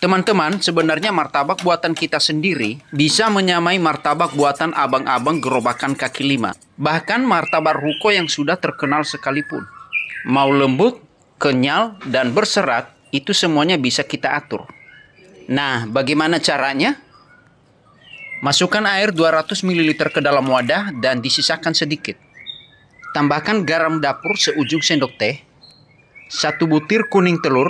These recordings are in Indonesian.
Teman-teman, sebenarnya martabak buatan kita sendiri bisa menyamai martabak buatan abang-abang gerobakan kaki lima. Bahkan martabak ruko yang sudah terkenal sekalipun. Mau lembut, kenyal, dan berserat, itu semuanya bisa kita atur. Nah, bagaimana caranya? Masukkan air 200 ml ke dalam wadah dan disisakan sedikit. Tambahkan garam dapur seujung sendok teh, 1 butir kuning telur,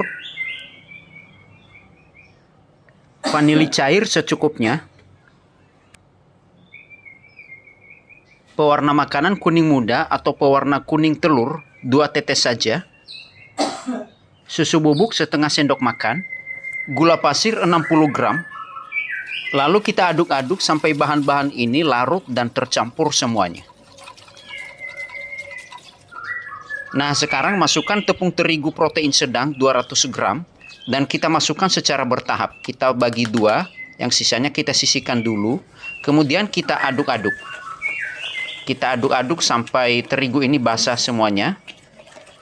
vanili cair secukupnya, pewarna makanan kuning muda atau pewarna kuning telur 2 tetes saja, susu bubuk setengah sendok makan, gula pasir 60 gram. Lalu kita aduk-aduk sampai bahan-bahan ini larut dan tercampur semuanya. Nah, sekarang masukkan tepung terigu protein sedang 200 gram dan kita masukkan secara bertahap. Kita bagi 2, yang sisanya kita sisihkan dulu. Kemudian kita aduk-aduk. Kita aduk-aduk sampai terigu ini basah semuanya.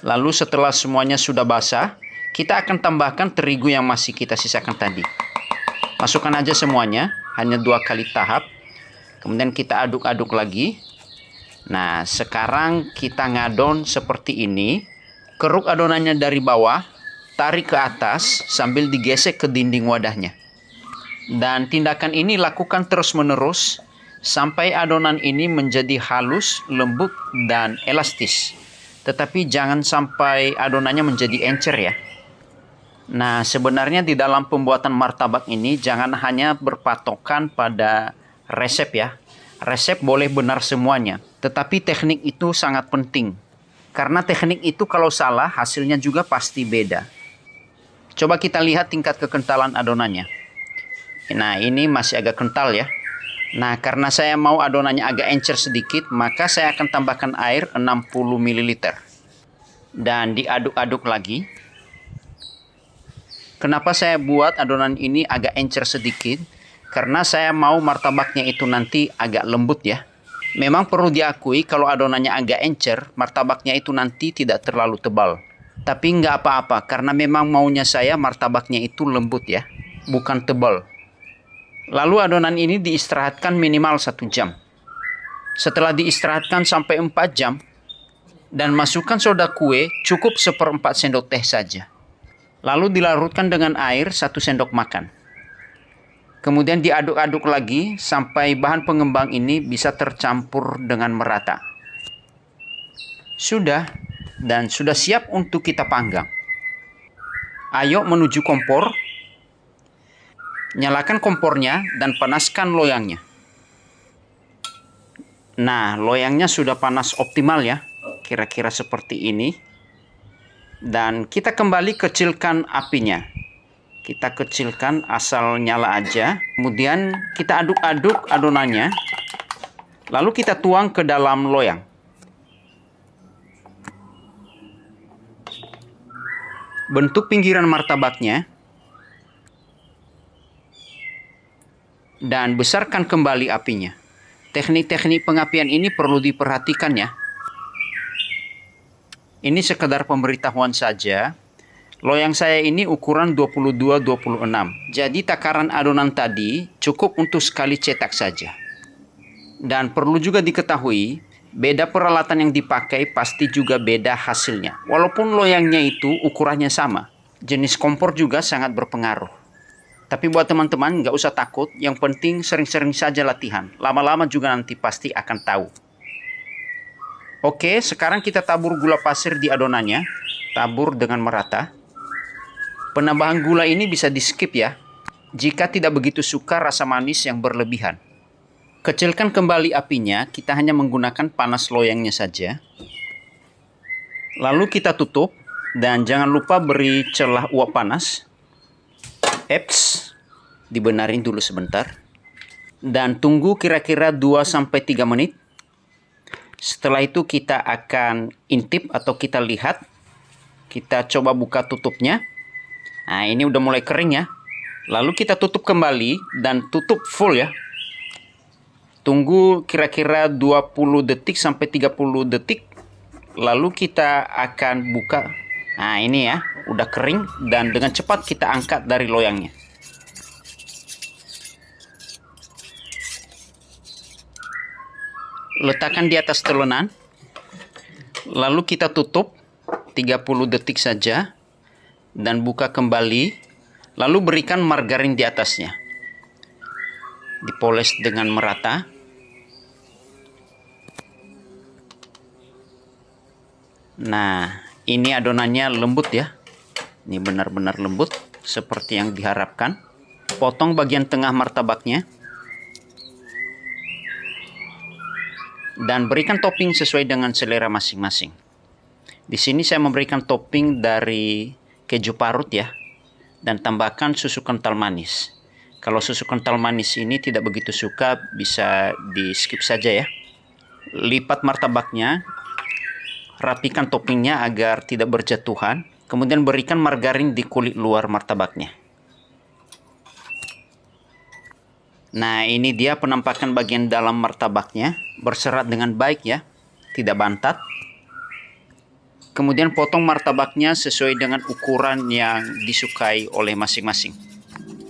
Lalu setelah semuanya sudah basah, kita akan tambahkan terigu yang masih kita sisakan tadi. Masukkan aja semuanya, hanya 2 kali tahap. Kemudian kita aduk-aduk lagi. Nah, sekarang kita ngadon seperti ini. Keruk adonannya dari bawah, tarik ke atas sambil digesek ke dinding wadahnya. Dan tindakan ini lakukan terus-menerus sampai adonan ini menjadi halus, lembut, dan elastis. Tetapi jangan sampai adonannya menjadi encer ya. Nah, sebenarnya di dalam pembuatan martabak ini jangan hanya berpatokan pada resep ya. Resep boleh benar semuanya, tetapi teknik itu sangat penting. Karena teknik itu kalau salah, hasilnya juga pasti beda. Coba kita lihat tingkat kekentalan adonannya. Nah, ini masih agak kental ya. Nah, karena saya mau adonannya agak encer sedikit, maka saya akan tambahkan air 60 ml. Dan diaduk-aduk lagi. Kenapa saya buat adonan ini agak encer sedikit? Karena saya mau martabaknya itu nanti agak lembut ya. Memang perlu diakui kalau adonannya agak encer, martabaknya itu nanti tidak terlalu tebal. Tapi nggak apa-apa, karena memang maunya saya martabaknya itu lembut ya, bukan tebal. Lalu adonan ini diistirahatkan minimal 1 jam. Setelah diistirahatkan sampai 4 jam, dan masukkan soda kue cukup 1/4 sendok teh saja. Lalu dilarutkan dengan air 1 sendok makan. Kemudian diaduk-aduk lagi sampai bahan pengembang ini bisa tercampur dengan merata. Sudah, dan sudah siap untuk kita panggang. Ayo menuju kompor. Nyalakan kompornya dan panaskan loyangnya. Nah, loyangnya sudah panas optimal ya. Kira-kira seperti ini. Dan kita kembali kecilkan apinya. Kita kecilkan asal nyala aja. Kemudian kita aduk-aduk adonannya. Lalu kita tuang ke dalam loyang. Bentuk pinggiran martabaknya. Dan besarkan kembali apinya. Teknik-teknik pengapian ini perlu diperhatikan ya. Ini sekedar pemberitahuan saja. Loyang saya ini ukuran 22-26. Jadi takaran adonan tadi cukup untuk sekali cetak saja. Dan perlu juga diketahui, beda peralatan yang dipakai pasti juga beda hasilnya. Walaupun loyangnya itu ukurannya sama. Jenis kompor juga sangat berpengaruh. Tapi buat teman-teman nggak usah takut. Yang penting sering-sering saja latihan. Lama-lama juga nanti pasti akan tahu. Oke, sekarang kita tabur gula pasir di adonannya. Tabur dengan merata. Penambahan gula ini bisa di skip ya, jika tidak begitu suka rasa manis yang berlebihan. Kecilkan kembali apinya, kita hanya menggunakan panas loyangnya saja. Lalu kita tutup, dan jangan lupa beri celah uap panas. Eps, dibenarin dulu sebentar. Dan tunggu kira-kira 2-3 menit. Setelah itu kita akan intip atau kita lihat. Kita coba buka tutupnya. Nah, ini udah mulai kering ya. Lalu kita tutup kembali dan tutup full ya. Tunggu kira-kira 20 detik sampai 30 detik. Lalu kita akan buka. Nah, ini ya, udah kering dan dengan cepat kita angkat dari loyangnya. Letakkan di atas telonan. Lalu kita tutup 30 detik saja. Dan buka kembali. Lalu berikan margarin di atasnya. Dipoles dengan merata. Nah, ini adonannya lembut ya. Ini benar-benar lembut. Seperti yang diharapkan. Potong bagian tengah martabaknya. Dan berikan topping sesuai dengan selera masing-masing. Di sini saya memberikan topping dari keju parut ya. Dan tambahkan susu kental manis. Kalau susu kental manis ini tidak begitu suka, bisa di skip saja ya. Lipat martabaknya. Rapikan toppingnya agar tidak berjatuhan. Kemudian berikan margarin di kulit luar martabaknya. Nah, ini dia penampakan bagian dalam martabaknya. Berserat dengan baik ya. Tidak bantat. Kemudian potong martabaknya sesuai dengan ukuran yang disukai oleh masing-masing.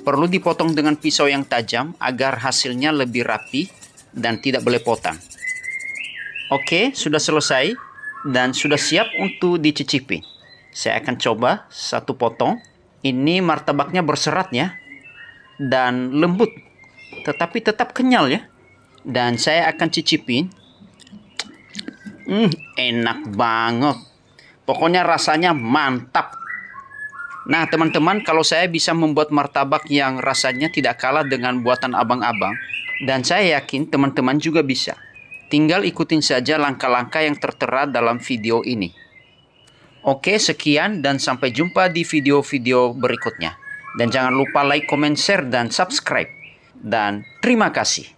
Perlu dipotong dengan pisau yang tajam agar hasilnya lebih rapi dan tidak belepotan. Oke, sudah selesai dan sudah siap untuk dicicipi. Saya akan coba satu potong. Ini martabaknya berserat ya. Dan lembut. Tetapi tetap kenyal ya. Dan saya akan cicipin. Enak banget. Pokoknya rasanya mantap. Nah teman-teman, kalau saya bisa membuat martabak yang rasanya tidak kalah dengan buatan abang-abang. Dan saya yakin teman-teman juga bisa. Tinggal ikutin saja langkah-langkah yang tertera dalam video ini. Oke, sekian dan sampai jumpa di video-video berikutnya. Dan jangan lupa like, comment, share, dan subscribe. Dan terima kasih.